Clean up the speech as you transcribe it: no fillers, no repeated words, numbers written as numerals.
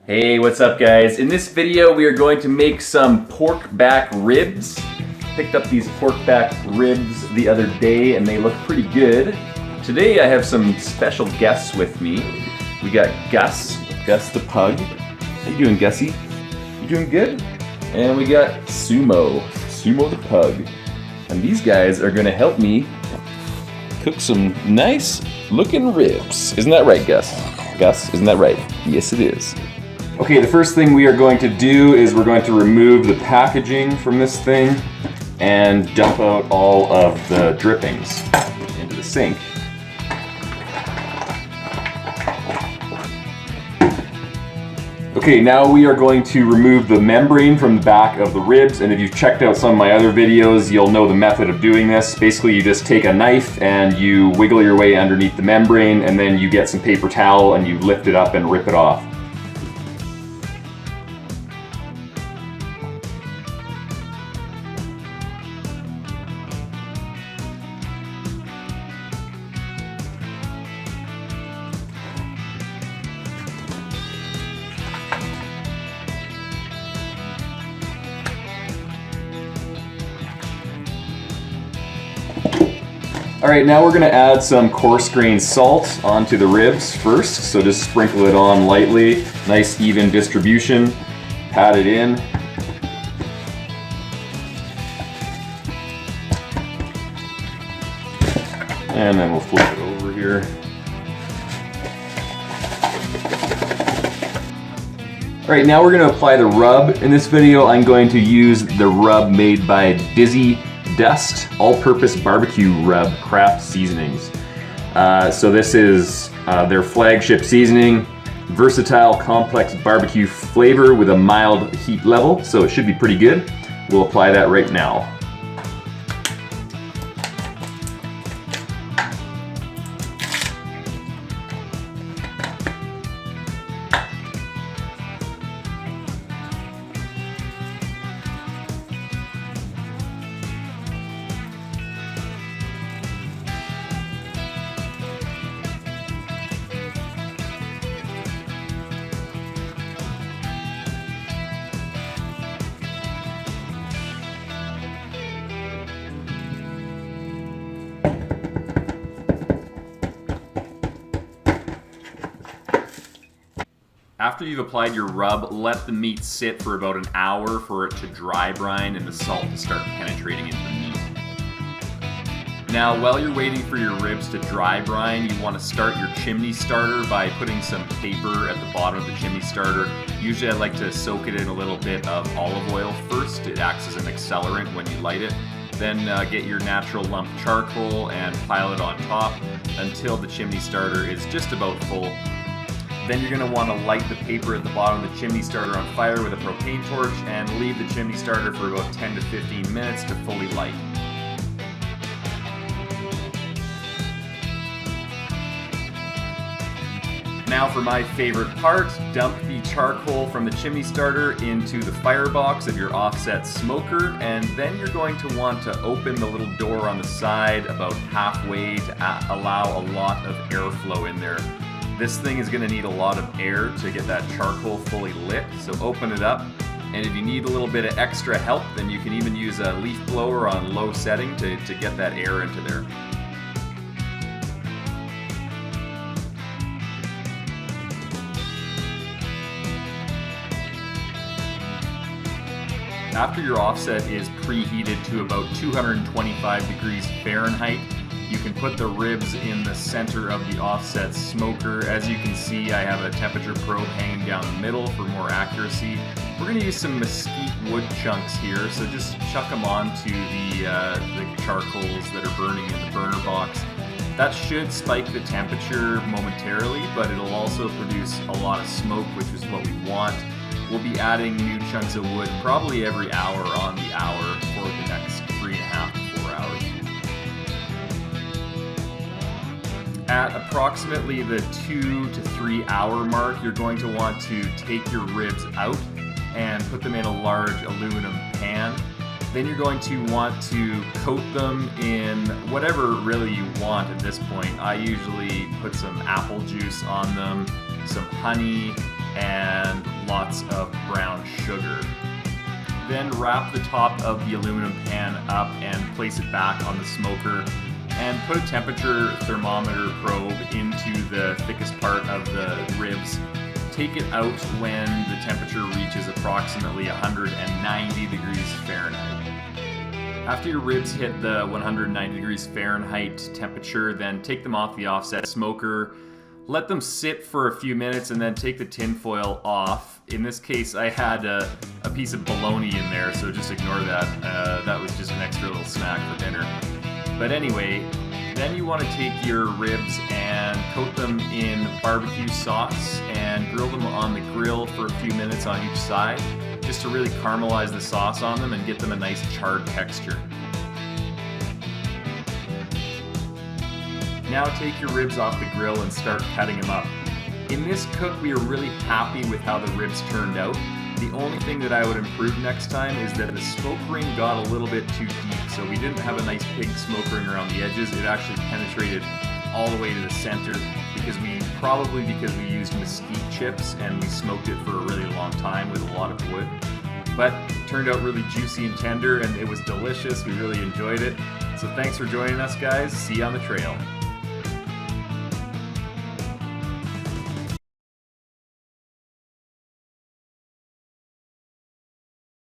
Hey, what's up guys? In this video we are going to make some pork back ribs. Picked up these pork back ribs the other day and they look pretty good. Today I have some special guests with me. We got Gus the pug. How you doing, Gussie? You doing good? And we got Sumo the pug. And these guys are gonna help me cook some nice looking ribs. Isn't that right, Gus? Gus, isn't that right? Yes, it is. Okay, the first thing we are going to do is we're going to remove the packaging from this thing and dump out all of the drippings into the sink. Okay, now we are going to remove the membrane from the back of the ribs, and if you've checked out some of my other videos, you'll know the method of doing this. Basically, you just take a knife and you wiggle your way underneath the membrane, and then you get some paper towel and you lift it up and rip it off. Alright, now we're going to add some coarse grained salt onto the ribs first. So just sprinkle it on lightly, nice even distribution, pat it in. And then we'll flip it over here. Alright, now we're going to apply the rub. In this video I'm going to use the rub made by Dizzy Dust all-purpose barbecue rub craft seasonings. So this is their flagship seasoning, versatile complex barbecue flavor with a mild heat level, so it should be pretty good. We'll apply that right now. After you've applied your rub, let the meat sit for about an hour for it to dry brine and the salt to start penetrating into the meat. Now, while you're waiting for your ribs to dry brine, you want to start your chimney starter by putting some paper at the bottom of the chimney starter. Usually I like to soak it in a little bit of olive oil first. It acts as an accelerant when you light it. Then get your natural lump charcoal and pile it on top until the chimney starter is just about full. Then you're going to want to light the paper at the bottom of the chimney starter on fire with a propane torch and leave the chimney starter for about 10 to 15 minutes to fully light. Now for my favorite part, dump the charcoal from the chimney starter into the firebox of your offset smoker, and then you're going to want to open the little door on the side about halfway to allow a lot of airflow in there. This thing is going to need a lot of air to get that charcoal fully lit, so open it up. And if you need a little bit of extra help, then you can even use a leaf blower on low setting to get that air into there. After your offset is preheated to about 225 degrees Fahrenheit, you can put the ribs in the center of the offset smoker. As you can see, I have a temperature probe hanging down the middle for more accuracy. We're going to use some mesquite wood chunks here, so just chuck them onto the charcoals that are burning in the burner box. That should spike the temperature momentarily, but it'll also produce a lot of smoke, which is what we want. We'll be adding new chunks of wood probably every hour on the hour for the next 3.5 to 4 hours. At approximately the 2 to 3 hour mark, you're going to want to take your ribs out and put them in a large aluminum pan. Then you're going to want to coat them in whatever really you want at this point. I usually put some apple juice on them, some honey, and lots of brown sugar. Then wrap the top of the aluminum pan up and place it back on the smoker, and put a temperature thermometer probe into the thickest part of the ribs. Take it out when the temperature reaches approximately 190 degrees Fahrenheit. After your ribs hit the 190 degrees Fahrenheit temperature, then take them off the offset smoker, let them sit for a few minutes, and then take the tin foil off. In this case, I had a piece of bologna in there, so just ignore that. That was just an extra little snack for dinner. But anyway, then you want to take your ribs and coat them in barbecue sauce and grill them on the grill for a few minutes on each side, just to really caramelize the sauce on them and get them a nice charred texture. Now take your ribs off the grill and start cutting them up. In this cook, we are really happy with how the ribs turned out. The only thing that I would improve next time is that the smoke ring got a little bit too deep, so we didn't have a nice big smoke ring around the edges. It actually penetrated all the way to the center because we used mesquite chips and we smoked it for a really long time with a lot of wood. But it turned out really juicy and tender, and it was delicious. We really enjoyed it. So thanks for joining us, guys. See you on the trail.